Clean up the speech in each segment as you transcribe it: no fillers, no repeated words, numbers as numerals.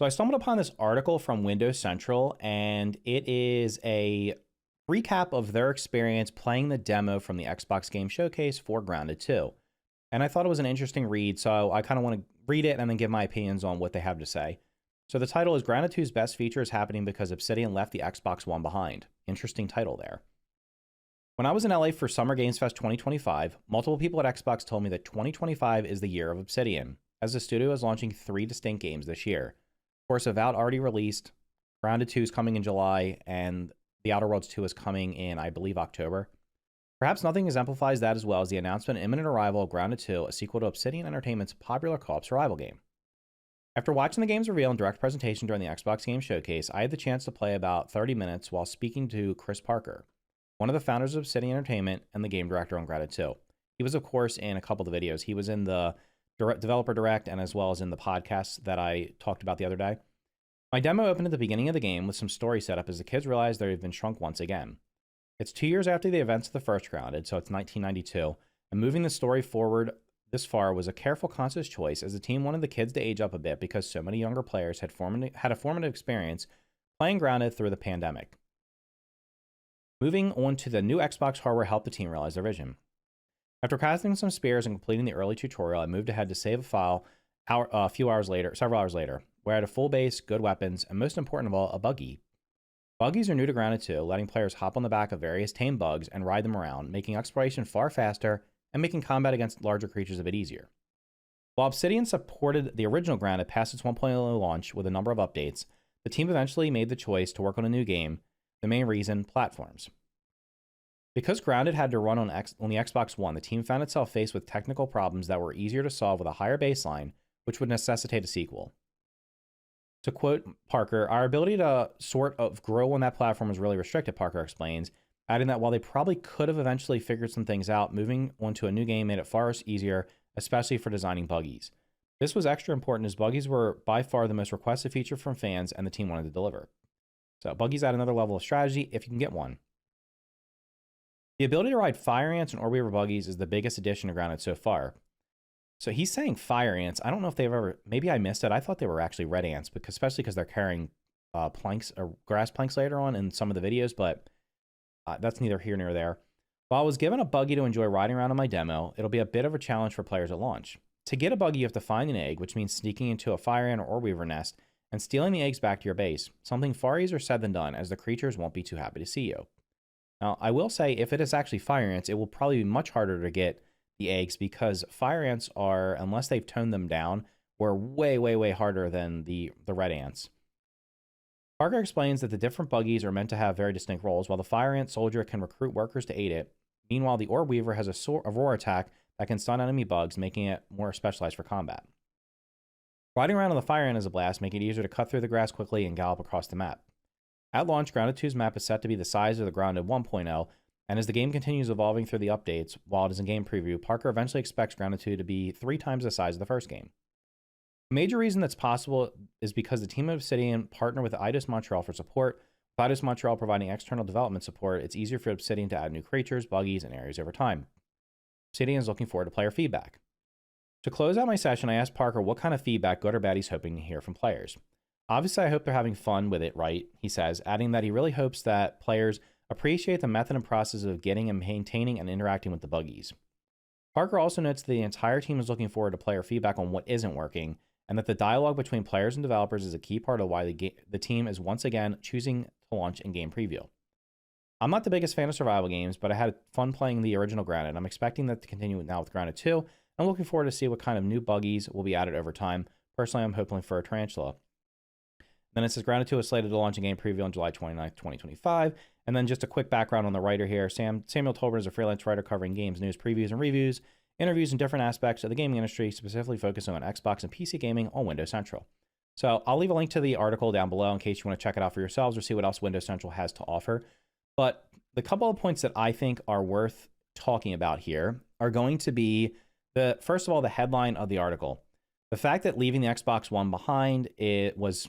So I stumbled upon this article from Windows Central, and it is a recap of their experience playing the demo from the Xbox Game Showcase for Grounded 2. And I thought it was an interesting read, so I kind of want to read it and then give my opinions on what they have to say. So the title is Grounded 2's best feature is happening because Obsidian left the Xbox One behind. Interesting title there. When I was in LA for Summer Games Fest 2025, multiple people at Xbox told me that 2025 is the year of Obsidian, as the studio is launching 3 distinct games this year. Of course, Avowed already released, Grounded 2 is coming in July, and The Outer Worlds 2 is coming in, I believe, October. Perhaps nothing exemplifies that as well as the announcement and imminent arrival of Grounded 2, a sequel to Obsidian Entertainment's popular co-op survival game. After watching the game's reveal and direct presentation during the Xbox Game Showcase, I had the chance to play about 30 minutes while speaking to Chris Parker, one of the founders of Obsidian Entertainment and the game director on Grounded 2. He was, of course, in a couple of the videos. He was in the Developer Direct and as well as in the podcast that I talked about the other day. My demo opened at the beginning of the game with some story setup as the kids realized they had been shrunk once again. It's 2 years after the events of the first Grounded, so it's 1992, and moving the story forward this far was a careful, conscious choice as the team wanted the kids to age up a bit because so many younger players had a formative experience playing Grounded through the pandemic. Moving on to the new Xbox hardware helped the team realize their vision. After casting some spears and completing the early tutorial, I moved ahead to save a file several hours later, where I had a full base, good weapons, and most important of all, a buggy. Buggies are new to Grounded 2, letting players hop on the back of various tame bugs and ride them around, making exploration far faster and making combat against larger creatures a bit easier. While Obsidian supported the original Grounded past its 1.0 launch with a number of updates, the team eventually made the choice to work on a new game, the main reason, platforms. Because Grounded had to run on the Xbox One, the team found itself faced with technical problems that were easier to solve with a higher baseline, which would necessitate a sequel. To quote Parker, our ability to sort of grow on that platform was really restricted, Parker explains, adding that while they probably could have eventually figured some things out, moving on to a new game made it far easier, especially for designing buggies. This was extra important as buggies were by far the most requested feature from fans and the team wanted to deliver. So buggies add another level of strategy if you can get one. The ability to ride fire ants and Orb-Weaver buggies is the biggest addition to Grounded so far. So he's saying fire ants. I don't know if they've ever, maybe I missed it. I thought they were actually red ants, because especially because they're carrying planks or grass planks later on in some of the videos, but that's neither here nor there. While I was given a buggy to enjoy riding around in my demo, it'll be a bit of a challenge for players at launch. To get a buggy, you have to find an egg, which means sneaking into a fire ant or Orb-Weaver nest and stealing the eggs back to your base, something far easier said than done, as the creatures won't be too happy to see you. Now, I will say, if it is actually fire ants, it will probably be much harder to get the eggs, because fire ants are, unless they've toned them down, were way, way, way harder than the red ants. Parker explains that the different buggies are meant to have very distinct roles. While the fire ant soldier can recruit workers to aid it, meanwhile the Orb-Weaver has a roar attack that can stun enemy bugs, making it more specialized for combat. Riding around on the fire ant is a blast, making it easier to cut through the grass quickly and gallop across the map. At launch, Grounded 2's map is set to be the size of the Grounded 1.0, and as the game continues evolving through the updates, while it is in game preview, Parker eventually expects Grounded 2 to be 3 times the size of the first game. A major reason that's possible is because the team of Obsidian partnered with Eidos Montreal for support. With Eidos Montreal providing external development support, it's easier for Obsidian to add new creatures, buggies, and areas over time. Obsidian is looking forward to player feedback. To close out my session, I asked Parker what kind of feedback, good or bad, he's hoping to hear from players. Obviously, I hope they're having fun with it, right? He says, adding that he really hopes that players appreciate the method and process of getting and maintaining and interacting with the buggies. Parker also notes that the entire team is looking forward to player feedback on what isn't working, and that the dialogue between players and developers is a key part of why the team is once again choosing to launch in-game preview. I'm not the biggest fan of survival games, but I had fun playing the original Grounded. I'm expecting that to continue now with Grounded 2. I'm looking forward to see what kind of new buggies will be added over time. Personally, I'm hoping for a tarantula. Then it says Grounded 2 is slated to launch in game preview on July 29th, 2025. And then just a quick background on the writer here. Samuel Tolbert is a freelance writer covering games, news, previews, and reviews, interviews in different aspects of the gaming industry, specifically focusing on Xbox and PC gaming on Windows Central. So I'll leave a link to the article down below in case you want to check it out for yourselves or see what else Windows Central has to offer. But the couple of points that I think are worth talking about here are going to be, first of all, the headline of the article. The fact that leaving the Xbox One behind, it was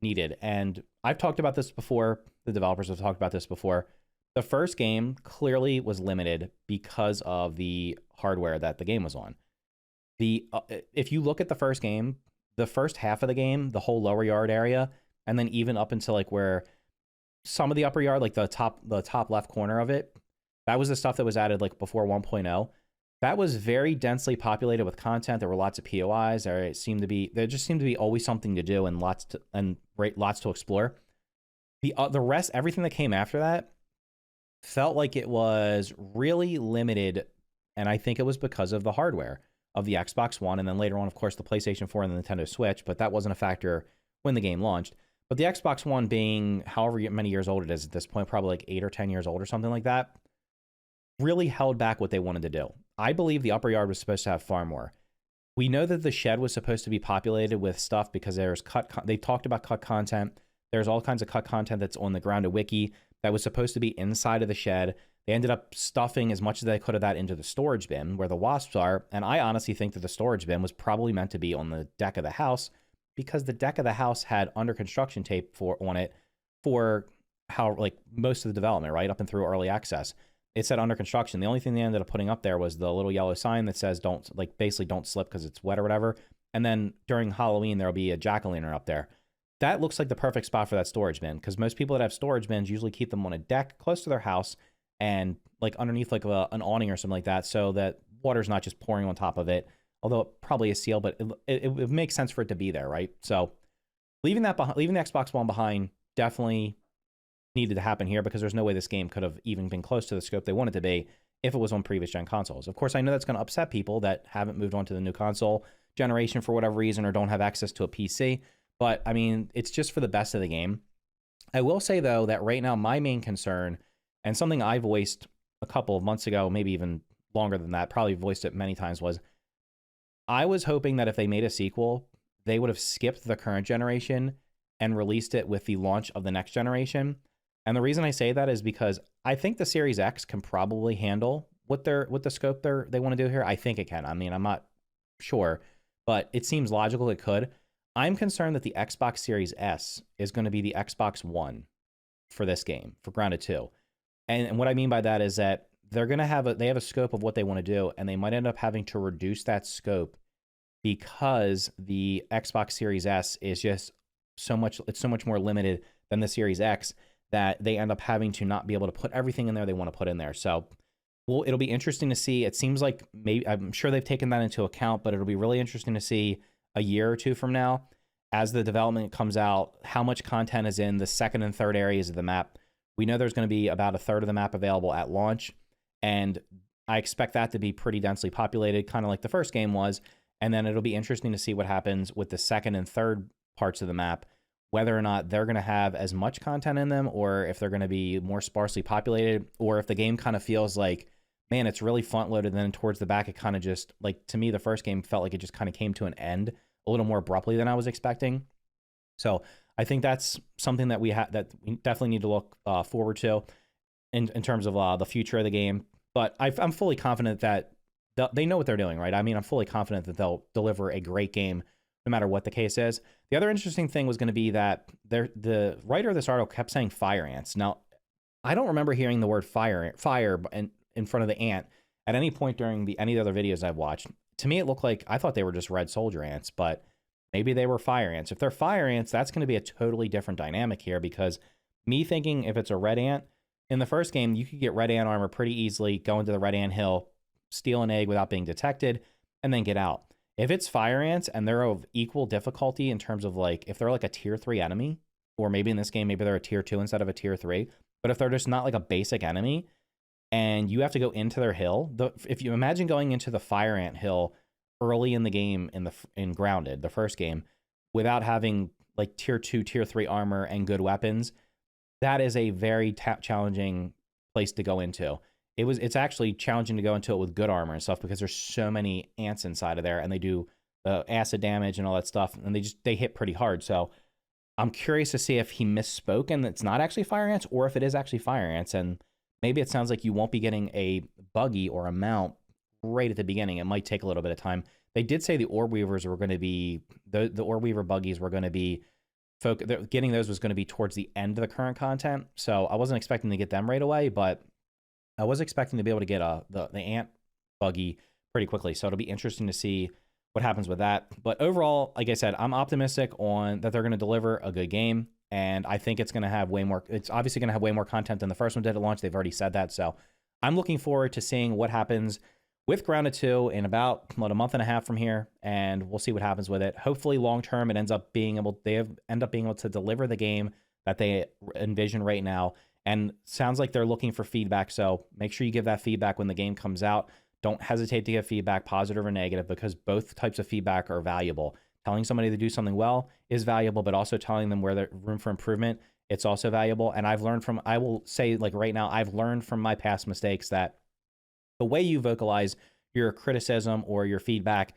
needed. And I've talked about this before. The developers have talked about this before. The first game clearly was limited because of the hardware that the game was on. If you look at the first game, the first half of the game, the whole lower yard area, and then even up until like where some of the upper yard, like the top left corner of it, that was the stuff that was added like before 1.0. That was very densely populated with content. There were lots of POIs. There just seemed to be always something to do and lots to explore. The rest, everything that came after that, felt like it was really limited, and I think it was because of the hardware of the Xbox One, and then later on, of course, the PlayStation 4 and the Nintendo Switch, but that wasn't a factor when the game launched. But the Xbox One being however many years old it is at this point, probably like 8 or 10 years old or something like that, really held back what they wanted to do. I believe the upper yard was supposed to have far more. We know that the shed was supposed to be populated with stuff because they talked about cut content. There's all kinds of cut content that's on the Grounded Wiki that was supposed to be inside of the shed. They ended up stuffing as much as they could of that into the storage bin where the wasps are. And I honestly think that the storage bin was probably meant to be on the deck of the house because the deck of the house had under construction tape on it for how like most of the development, right? Up and through early access. It said under construction. The only thing they ended up putting up there was the little yellow sign that says basically don't slip because it's wet or whatever. And then during Halloween, there'll be a jack-o'-lantern up there. That looks like the perfect spot for that storage bin because most people that have storage bins usually keep them on a deck close to their house and like underneath like an awning or something like that so that water's not just pouring on top of it, although it probably is sealed, but it makes sense for it to be there, right? So leaving the Xbox One behind definitely needed to happen here because there's no way this game could have even been close to the scope they wanted to be if it was on previous gen consoles. Of course, I know that's going to upset people that haven't moved on to the new console generation for whatever reason or don't have access to a PC, but I mean, it's just for the best of the game. I will say though that right now my main concern, and something I voiced a couple of months ago, maybe even longer than that, probably voiced it many times, was I was hoping that if they made a sequel, they would have skipped the current generation and released it with the launch of the next generation. And the reason I say that is because I think the Series X can probably handle what the scope they want to do here. I think it can. I mean, I'm not sure, but it seems logical it could. I'm concerned that the Xbox Series S is going to be the Xbox One for this game, for Grounded 2. And what I mean by that is that they're going to have a scope of what they want to do, and they might end up having to reduce that scope because the Xbox Series S is just so much more limited than the Series X that they end up having to not be able to put everything in there they want to put in there. So, well, it'll be interesting to see. It seems like maybe I'm sure they've taken that into account, but it'll be really interesting to see a year or two from now as the development comes out, how much content is in the second and third areas of the map. We know there's going to be about a third of the map available at launch, and I expect that to be pretty densely populated, kind of like the first game was. And then it'll be interesting to see what happens with the second and third parts of the map, whether or not they're going to have as much content in them or if they're going to be more sparsely populated, or if the game kind of feels like, man, it's really front loaded. And then towards the back, it kind of just, like, to me, the first game felt like it just kind of came to an end a little more abruptly than I was expecting. So I think that's something that we definitely need to look forward to in terms of the future of the game. But I'm fully confident that they know what they're doing, right? I mean, I'm fully confident that they'll deliver a great game no matter what the case is. The other interesting thing was going to be that the writer of this article kept saying fire ants. Now, I don't remember hearing the word fire in front of the ant at any point during any of the other videos I've watched. To me, it looked like I thought they were just red soldier ants, but maybe they were fire ants. If they're fire ants, that's going to be a totally different dynamic here, because me thinking if it's a red ant, in the first game, you could get red ant armor pretty easily, go into the red ant hill, steal an egg without being detected, and then get out. If it's fire ants and they're of equal difficulty in terms of, like, if they're like a tier 3 enemy, or maybe in this game, maybe they're a tier 2 instead of a tier 3, but if they're just not like a basic enemy and you have to go into their hill, if you imagine going into the fire ant hill early in the game in Grounded, the first game, without having like tier 2, tier 3 armor and good weapons, that is a very challenging place to go into. It's actually challenging to go into it with good armor and stuff because there's so many ants inside of there, and they do acid damage and all that stuff, and they hit pretty hard. So I'm curious to see if he misspoke and it's not actually fire ants, or if it is actually fire ants. And maybe it sounds like you won't be getting a buggy or a mount right at the beginning. It might take a little bit of time. They did say the orb weavers were going to be the orb weaver buggies were going to be getting those was going to be towards the end of the current content. So I wasn't expecting to get them right away, but I was expecting to be able to get the ant buggy pretty quickly. So it'll be interesting to see what happens with that. But overall, like I said, I'm optimistic on that they're going to deliver a good game. And I think it's going to have way more, it's obviously going to have way more content than the first one did at launch. They've already said that. So I'm looking forward to seeing what happens with Grounded 2 in about a month and a half from here, and we'll see what happens with it. Hopefully, long term, it ends up being able end up being able to deliver the game that they envision right now. And sounds like they're looking for feedback, so make sure you give that feedback when the game comes out. Don't hesitate to give feedback, positive or negative, because both types of feedback are valuable. Telling somebody to do something well is valuable, but also telling them where there's room for improvement, it's also valuable. And I've learned from, I will say, like right now, I've learned from my past mistakes that the way you vocalize your criticism or your feedback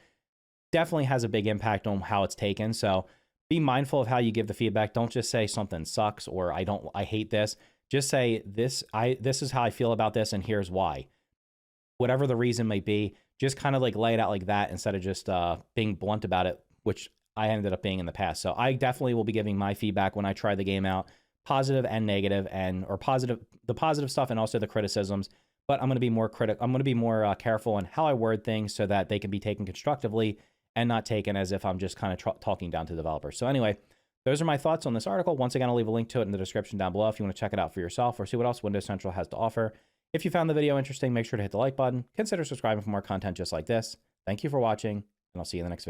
definitely has a big impact on how it's taken. So be mindful of how you give the feedback. Don't just say something sucks or I hate this. Just say this is how I feel about this and here's why. Whatever the reason may be, just kind of like lay it out like that instead of just being blunt about it, which I ended up being in the past. So I definitely will be giving my feedback when I try the game out, positive and negative, the positive stuff and also the criticisms. But I'm going to be more I'm going to be more careful on how I word things so that they can be taken constructively and not taken as if I'm just kind of talking down to developers. So anyway, those are my thoughts on this article. Once again, I'll leave a link to it in the description down below if you want to check it out for yourself or see what else Windows Central has to offer. If you found the video interesting, make sure to hit the like button. Consider subscribing for more content just like this. Thank you for watching, and I'll see you in the next video.